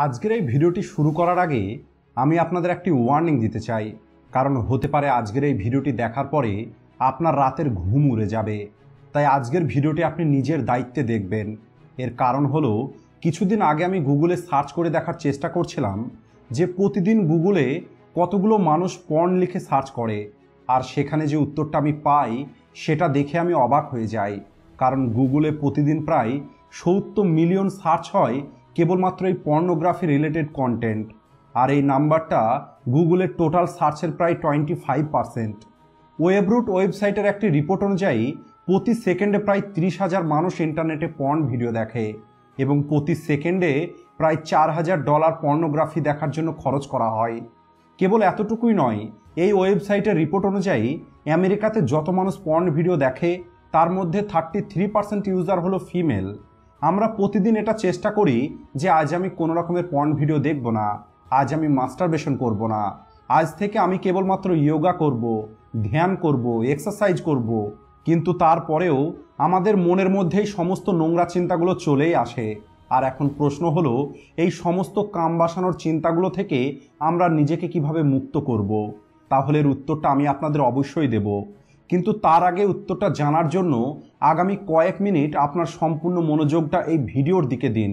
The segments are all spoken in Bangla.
আজকের এই ভিডিওটি শুরু করার আগে আমি আপনাদের একটি ওয়ার্নিং দিতে চাই, কারণ হতে পারে আজকের এই ভিডিওটি দেখার পরে আপনার রাতের ঘুম উড়ে যাবে। তাই আজকের ভিডিওটি আপনি নিজের দায়িত্বে দেখবেন। এর কারণ হলো, কিছুদিন আগে আমি গুগলে সার্চ করে দেখার চেষ্টা করছিলাম যে প্রতিদিন গুগলে কতগুলো মানুষ পর্ন লিখে সার্চ করে, আর সেখানে যে উত্তরটা আমি পাই সেটা দেখে আমি অবাক হয়ে যাই। কারণ গুগলে প্রতিদিন প্রায় 70 মিলিয়ন সার্চ হয় কেবলমাত্র এই পর্নোগ্রাফি রিলেটেড কন্টেন্ট, আর এই নাম্বারটা গুগলের টোটাল সার্চের প্রায় 25%। ওয়েবরুট ওয়েবসাইটের একটি রিপোর্ট অনুযায়ী প্রতি সেকেন্ডে প্রায় 30,000 মানুষ ইন্টারনেটে পর্ন ভিডিও দেখে এবং প্রতি সেকেন্ডে প্রায় $4,000 পর্নোগ্রাফি দেখার জন্য খরচ করা হয়। কেবল এতটুকুই নয়, এই ওয়েবসাইটের রিপোর্ট অনুযায়ী আমেরিকাতে যত মানুষ পর্ন ভিডিও দেখে তার মধ্যে 33% ইউজার হলো ফিমেল। আমরা প্রতিদিন এটা চেষ্টা করি যে আজ আমি কোনো রকমের পর্ন ভিডিও দেখব না, আজ আমি মাস্টারবেশন করব না, আজ থেকে আমি কেবলমাত্র যোগা করব, ধ্যান করব, এক্সারসাইজ করব। কিন্তু তারপরেও আমাদের মনের মধ্যেই সমস্ত নোংরা চিন্তাগুলো চলেই আসে। আর এখন প্রশ্ন হলো, এই সমস্ত কাম বাসানোর চিন্তাগুলো থেকে আমরা নিজেকে কিভাবে মুক্ত করব? তাহলে এর উত্তরটা আমি আপনাদের অবশ্যই দেব। কিন্তু তার আগে উত্তরটা জানার জন্য আগামী কয়েক মিনিট আপনার সম্পূর্ণ মনোযোগটা এই ভিডিওর দিকে দিন,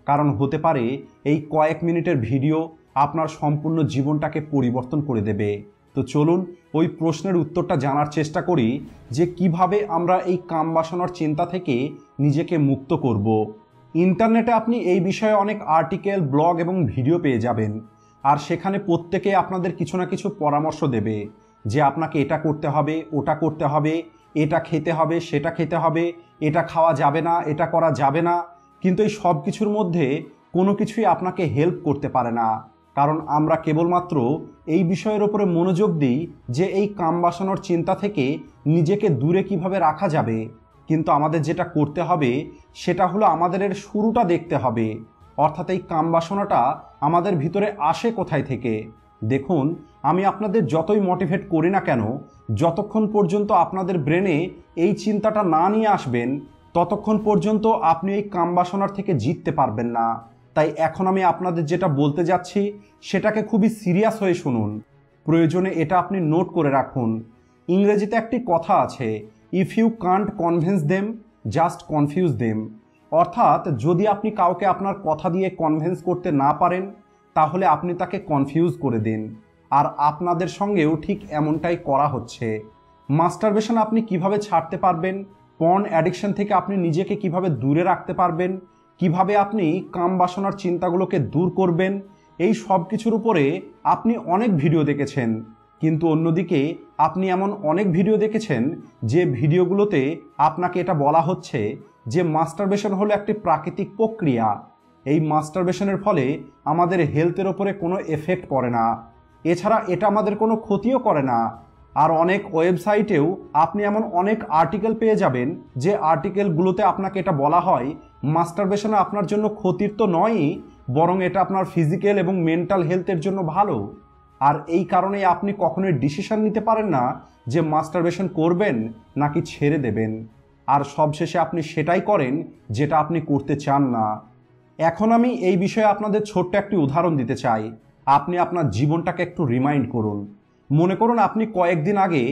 কারণ হতে পারে এই কয়েক মিনিটের ভিডিও আপনার সম্পূর্ণ জীবনটাকে পরিবর্তন করে দেবে। তো চলুন ওই প্রশ্নের উত্তরটা জানার চেষ্টা করি যে কিভাবে আমরা এই কাম বাসনার চিন্তা থেকে নিজেকে মুক্ত করব। ইন্টারনেটে আপনি এই বিষয়ে অনেক আর্টিকেল, ব্লগ এবং ভিডিও পেয়ে যাবেন, আর সেখানে প্রত্যেকে আপনাদের কিছু না কিছু পরামর্শ দেবে যে আপনাকে এটা করতে হবে, ওটা করতে হবে, এটা খেতে হবে, সেটা খেতে হবে, এটা খাওয়া যাবে না, এটা করা যাবে না। কিন্তু এই সব কিছুর মধ্যে কোনো কিছুই আপনাকে হেল্প করতে পারে না, কারণ আমরা কেবলমাত্র এই বিষয়ের উপরে মনোযোগ দিই যে এই কাম বাসনার চিন্তা থেকে নিজেকে দূরে কিভাবে রাখা যাবে। কিন্তু আমাদের যেটা করতে হবে সেটা হলো আমাদের এর শুরুটা দেখতে হবে, অর্থাৎ এই কাম বাসনাটা আমাদের ভিতরে আসে কোথায় থেকে। দেখুন, আমি আপনাদের যতই মোটিভেট করি না কেন, যতক্ষণ পর্যন্ত আপনাদের ব্রেনে এই চিন্তাটা না নিয়ে আসবেন ততক্ষণ পর্যন্ত আপনি এই কাম বাসনার থেকে জিততে পারবেন না। তাই এখন আমি আপনাদের যেটা বলতে যাচ্ছি সেটাকে খুবই সিরিয়াস হয়ে শুনুন। প্রয়োজনে এটা আপনি নোট করে রাখুন। ইংরেজিতে একটি কথা আছে, if you can't convince them, just confuse them. অর্থাৎ যদি আপনি কাউকে আপনার কথা দিয়ে কনভিন্স করতে না পারেন তাহলে আপনি তাকে কনফিউজ করে দিন। আর আপনাদের সঙ্গেও ঠিক এমনটাই করা হচ্ছে। মাস্টারবেশন আপনি কিভাবে ছাড়তে পারবেন, পর্ন অ্যাডিকশন থেকে আপনি নিজেকে কিভাবে দূরে রাখতে পারবেন, কিভাবে আপনি কাম বাসনার চিন্তাগুলোকে দূর করবেন, এই সব কিছুর উপরে আপনি অনেক ভিডিও দেখেছেন। কিন্তু অন্যদিকে আপনি এমন অনেক ভিডিও দেখেছেন যে ভিডিওগুলোতে আপনাকে এটা বলা হচ্ছে যে মাস্টারবেশন হলো একটি প্রাকৃতিক প্রক্রিয়া। এই মাস্টারবেশনের ফলে আমাদের হেলথের ওপরে কোনো এফেক্ট পড়ে না, এছাড়া এটা আমাদের কোনো ক্ষতিও করে না। আর অনেক ওয়েবসাইটেও আপনি এমন অনেক আর্টিকেল পেয়ে যাবেন যে আর্টিকেলগুলোতে আপনাকে এটা বলা হয় মাস্টারবেশন আপনার জন্য ক্ষতির তো নয়ই, বরং এটা আপনার ফিজিক্যাল এবং মেন্টাল হেলথের জন্য ভালো। আর এই কারণেই আপনি কখনোই ডিসিশন নিতে পারেন না যে মাস্টারবেশন করবেন নাকি ছেড়ে দেবেন, আর সবশেষে আপনি সেটাই করেন যেটা আপনি করতে চান না। এখন আমি এই বিষয়ে আপনাদের ছোট্ট একটি উদাহরণ দিতে চাই। আপনি আপনার জীবনটাকে একটু রিমাইন্ড করুন। মনে করুন আপনি কয়েকদিন আগে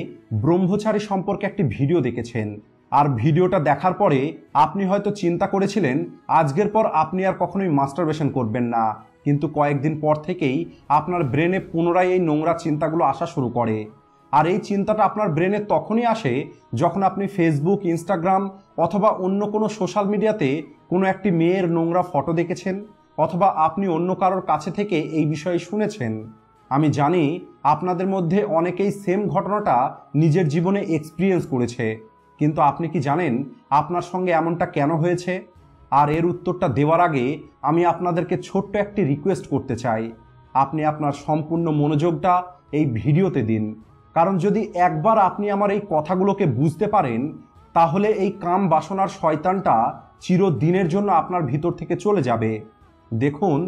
ব্রহ্মচারী সম্পর্কে একটি ভিডিও দেখেছেন, আর ভিডিওটা দেখার পরে আপনি হয়তো চিন্তা করেছিলেন আজকের পর আপনি আর কখনোই মাস্টারবেশন করবেন না। কিন্তু কয়েকদিন পর থেকেই আপনার ব্রেনে পুনরায় এই নোংরা চিন্তাগুলো আসা শুরু করে। আর এই চিন্তাটা আপনার ব্রেনে তখনই আসে যখন আপনি ফেসবুক, ইনস্টাগ্রাম অথবা অন্য কোনো সোশ্যাল মিডিয়াতে কোনো একটি মেয়ের নোংরা ফটো দেখেছেন, অথবা আপনি অন্য কারোর কাছে থেকে এই বিষয়ে শুনেছেন। আমি জানি আপনাদের মধ্যে অনেকেই সেম ঘটনাটা নিজের জীবনে এক্সপিরিয়েন্স করেছে, কিন্তু আপনি কি জানেন আপনার সঙ্গে এমনটা কেন হয়েছে? আর এর উত্তরটা দেওয়ার আগে আমি আপনাদেরকে ছোট্ট একটি রিকোয়েস্ট করতে চাই। আপনি আপনার সম্পূর্ণ মনোযোগটা এই ভিডিওতে দিন, কারণ যদি একবার আপনি আমার এই কথাগুলোকে বুঝতে পারেন তাহলে এই কাম বাসনার শয়তানটা চিরদিনের জন্য আপনার ভিতর থেকে চলে যাবে। দেখুন,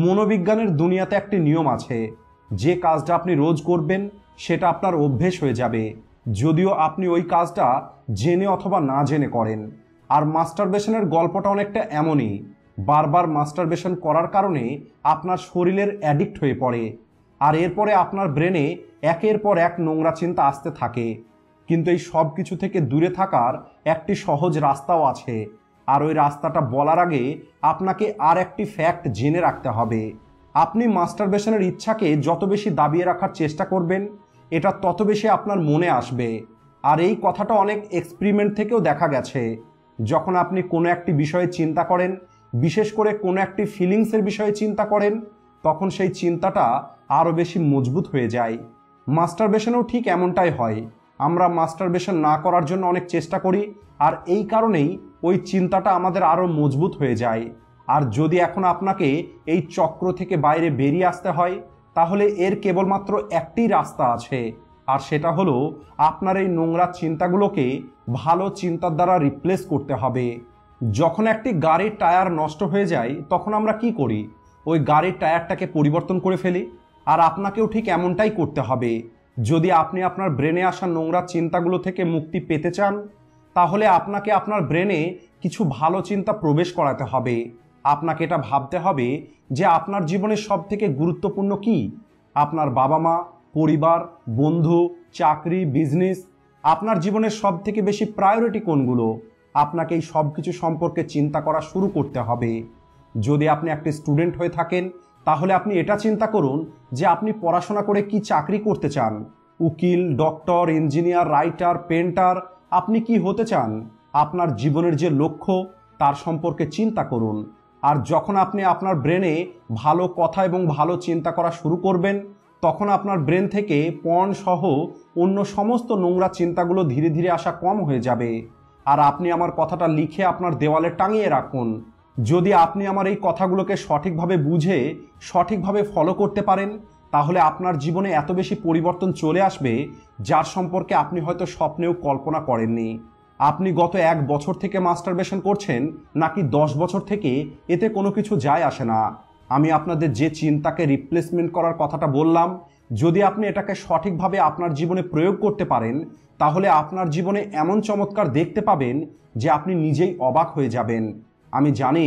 মনোবিজ্ঞানের দুনিয়াতে একটি নিয়ম আছে, যে কাজটা আপনি রোজ করবেন সেটা আপনার অভ্যেস হয়ে যাবে, যদিও আপনি ওই কাজটা জেনে অথবা না জেনে করেন। আর মাস্টারবেশনের গল্পটা অনেকটা এমনই। বারবার মাস্টারবেশন করার কারণে আপনার শরীরের অ্যাডিক্ট হয়ে পড়ে, আর এরপরে আপনার ব্রেনে একের পর এক নোংরা চিন্তা আসতে থাকে। কিন্তু এই সব কিছু থেকে দূরে থাকার একটি সহজ রাস্তাও আছে, আর ওই রাস্তাটা বলার আগে আপনাকে আর একটি ফ্যাক্ট জেনে রাখতে হবে। আপনি মাস্টারবেশনের ইচ্ছাকে যত বেশি দাবিয়ে রাখার চেষ্টা করবেন, এটা তত বেশি আপনার মনে আসবে। আর এই কথাটা অনেক এক্সপেরিমেন্ট থেকেও দেখা গেছে। যখন আপনি কোনো একটি বিষয়ে চিন্তা করেন, বিশেষ করে কোনো একটি ফিলিংসের বিষয়ে চিন্তা করেন, তখন সেই চিন্তাটা আরও বেশি মজবুত হয়ে যায়। মাস্টারবেশনেও ঠিক এমনটাই হয়। আমরা মাস্টারবেশন না করার জন্য অনেক চেষ্টা করি, আর এই কারণেই ওই চিন্তাটা আমাদের আরও মজবুত হয়ে যায়। আর যদি এখন আপনাকে এই চক্র থেকে বাইরে বেরিয়ে আসতে হয়, তাহলে এর কেবলমাত্র একটি রাস্তা আছে, আর সেটা হলো আপনার এই নোংরা চিন্তাগুলোকে ভালো চিন্তার দ্বারা রিপ্লেস করতে হবে। যখন একটি গাড়ির টায়ার নষ্ট হয়ে যায়, তখন আমরা কি করি? ওই গাড়ির টায়ারটাকে পরিবর্তন করে ফেলি। আর আপনাকেও ঠিক এমনটাই করতে হবে। যদি আপনি আপনার ব্রেনে আসা নোংরা চিন্তাগুলো থেকে মুক্তি পেতে চান, তাহলে আপনাকে আপনার ব্রেনে কিছু ভালো চিন্তা প্রবেশ করাতে হবে। আপনাকে এটা ভাবতে হবে যে আপনার জীবনের সব থেকে গুরুত্বপূর্ণ কি, আপনার বাবা মা, পরিবার, বন্ধু, চাকরি, বিজনেস। আপনার জীবনের সব থেকে বেশি প্রায়োরিটি কোনগুলো? আপনাকে এই সব কিছু সম্পর্কে চিন্তা করা শুরু করতে হবে। যদি আপনি একটি স্টুডেন্ট হয়ে থাকেন, তাহলে আপনি এটা চিন্তা করুন যে আপনি পড়াশোনা করে কি চাকরি করতে চান। উকিল, ডক্টর, ইঞ্জিনিয়ার, রাইটার, পেন্টার, আপনি কি হতে চান? আপনার জীবনের যে লক্ষ্য, তার সম্পর্কে চিন্তা করুন। আর যখন আপনি আপনার ব্রেনে ভালো কথা এবং ভালো চিন্তা করা শুরু করবেন, তখন আপনার ব্রেন থেকে পর্ন সহ অন্য সমস্ত নোংরা চিন্তাগুলো ধীরে ধীরে আসা কম হয়ে যাবে। আর আপনি আমার কথাটা লিখে আপনার দেওয়ালে টাঙিয়ে রাখুন। যদি আপনি আমার এই কথাগুলোকে সঠিকভাবে বুঝে সঠিকভাবে ফলো করতে পারেন, তাহলে আপনার জীবনে এত বেশি পরিবর্তন চলে আসবে, যার সম্পর্কে আপনি হয়তো স্বপ্নেও কল্পনা করেননি। আপনি গত 1 বছর থেকে মাস্টারবেশন করছেন নাকি 10 বছর থেকে, এতে কোনো কিছু যায় আসে না। আমি আপনাদের যে চিন্তাকে রিপ্লেসমেন্ট করার কথাটা বললাম, যদি আপনি এটাকে সঠিকভাবে আপনার জীবনে প্রয়োগ করতে পারেন, তাহলে আপনার জীবনে এমন চমৎকার দেখতে পাবেন যে আপনি নিজেই অবাক হয়ে যাবেন। আমি জানি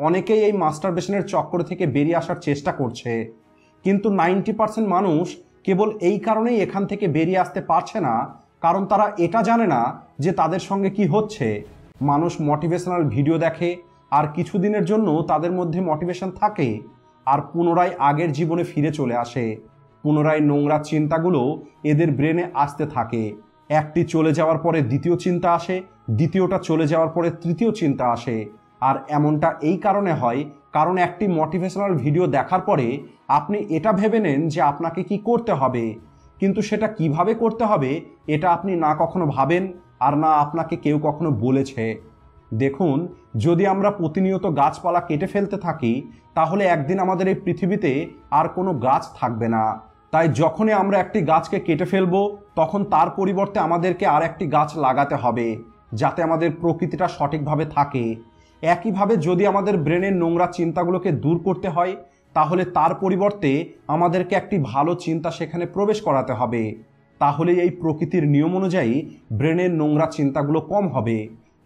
অনেকেই এই মাস্টারবেশনের চক্র থেকে বেরিয়ে আসার চেষ্টা করছে, কিন্তু 90% মানুষ কেবল এই কারণেই এখান থেকে বেরিয়ে আসতে পারছে না, কারণ তারা এটা জানে না যে তাদের সঙ্গে কি হচ্ছে। মানুষ মোটিভেশনাল ভিডিও দেখে, আর কিছুদিনের জন্য তাদের মধ্যে মোটিভেশন থাকে, আর পুনরায় আগের জীবনে ফিরে চলে আসে। পুনরায় নোংরা চিন্তাগুলো এদের ব্রেনে আসতে থাকে। একটি চলে যাওয়ার পরে দ্বিতীয় চিন্তা আসে, দ্বিতীয়টা চলে যাওয়ার পরে তৃতীয় চিন্তা আসে। আর এমনটা এই কারণে হয় কারণ একটি মোটিভেশনাল ভিডিও দেখার পরে আপনি এটা ভেবে নেন যে আপনাকে কি করতে হবে, কিন্তু সেটা কিভাবে করতে হবে এটা আপনি না কখনো ভাবেন, আর না আপনাকে কেউ কখনো বলেছে। দেখুন, যদি আমরা প্রতিনিয়ত গাছপালা কেটে ফেলতে থাকি, তাহলে একদিন আমাদের এই পৃথিবীতে আর কোনো গাছ থাকবে না। তাই যখনই আমরা একটি গাছকে কেটে ফেলবো, তখন তার পরিবর্তে আমাদেরকে আর একটি গাছ লাগাতে হবে, যাতে আমাদের প্রকৃতিটা সঠিকভাবে থাকে। একইভাবে যদি আমাদের ব্রেনের নোংরা চিন্তাগুলোকে দূর করতে হয়, তাহলে তার পরিবর্তে আমাদেরকে একটি ভালো চিন্তা সেখানে প্রবেশ করাতে হবে। তাহলে এই প্রকৃতির নিয়ম অনুযায়ী ব্রেনের নোংরা চিন্তাগুলো কম হবে।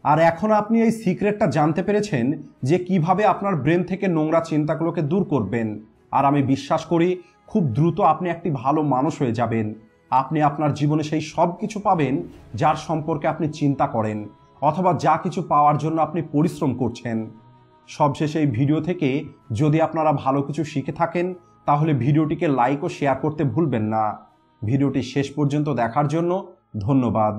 আর এখন আপনি এই সিক্রেটটা জানতে পেরেছেন যে কিভাবে আপনার ব্রেন থেকে নোংরা চিন্তাগুলোকে দূর করবেন। আর আমি বিশ্বাস করি খুব দ্রুত আপনি একটি ভালো মানুষ হয়ে যাবেন। আপনি আপনার জীবনে সেই সব কিছু পাবেন যার সম্পর্কে আপনি চিন্তা করেন, অথবা যা কিছু পাওয়ার জন্য আপনি পরিশ্রম করছেন। সবশেষে এই ভিডিও থেকে যদি আপনারা ভালো কিছু শিখে থাকেন, তাহলে ভিডিওটিকে লাইক ও শেয়ার করতে ভুলবেন না। ভিডিওটি শেষ পর্যন্ত দেখার জন্য ধন্যবাদ।